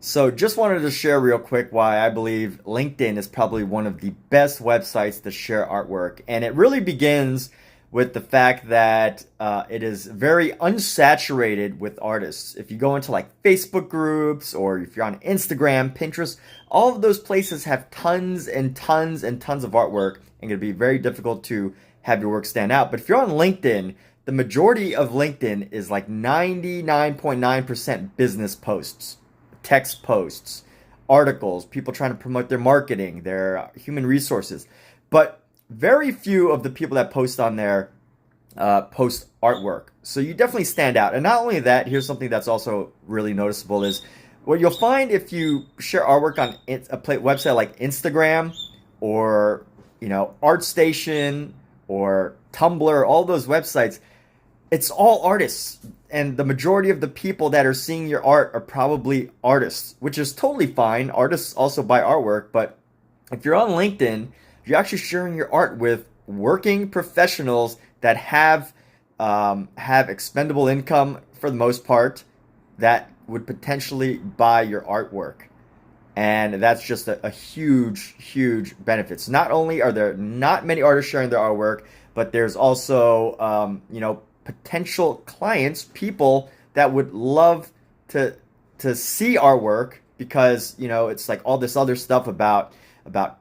So, just wanted to share real quick why I believe LinkedIn is probably one of the best websites to share artwork. And it really begins with the fact that it is very unsaturated with artists. If you go into like Facebook groups or if you're on Instagram, Pinterest, all of those places have tons and tons and tons of artwork and it'll be very difficult to have your work stand out. But if you're on LinkedIn, the majority of LinkedIn is like 99.9% business posts, text posts, articles, people trying to promote their marketing, their human resources. But very few of the people that post on there post artwork. So you definitely stand out. And not only that, here's something that's also really noticeable is what you'll find if you share artwork on website like Instagram or ArtStation or Tumblr, all those websites, it's all artists. And the majority of the people that are seeing your art are probably artists, which is totally fine. Artists also buy artwork, but if you're on LinkedIn, you're actually sharing your art with working professionals that have expendable income for the most part that would potentially buy your artwork. And that's just a huge, huge benefit. So not only are there not many artists sharing their artwork, but there's also, potential clients, people that would love to see artwork because it's like all this other stuff about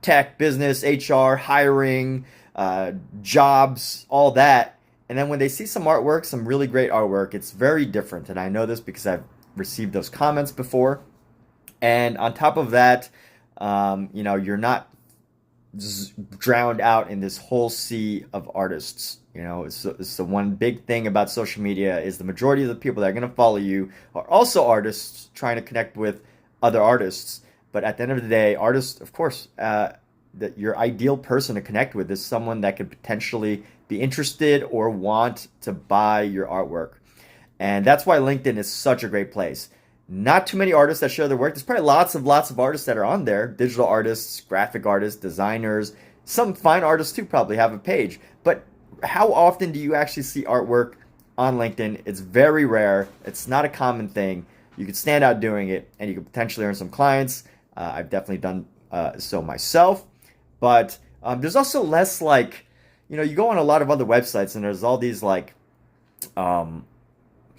tech, business, HR, hiring, jobs, all that. And then when they see some artwork, some really great artwork, it's very different. And I know this because I've received those comments before. And on top of that, you're not drowned out in this whole sea of artists. It's the one big thing about social media is the majority of the people that are going to follow you are also artists trying to connect with other artists. But at the end of the day, artists, of course, that your ideal person to connect with is someone that could potentially be interested or want to buy your artwork. And that's why LinkedIn is such a great place. Not too many artists that share their work. There's probably lots of artists that are on there. Digital artists, graphic artists, designers. Some fine artists too probably have a page. But how often do you actually see artwork on LinkedIn? It's very rare. It's not a common thing. You could stand out doing it and you could potentially earn some clients. I've definitely done so myself. But there's also less like, you go on a lot of other websites and there's um,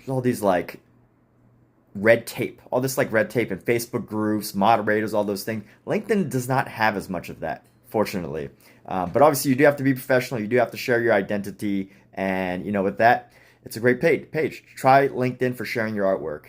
all these like red tape, all this like red tape in Facebook groups, moderators, all those things. LinkedIn does not have as much of that, fortunately. But obviously, you do have to be professional. You do have to share your identity, and with that, it's a great page. Try LinkedIn for sharing your artwork.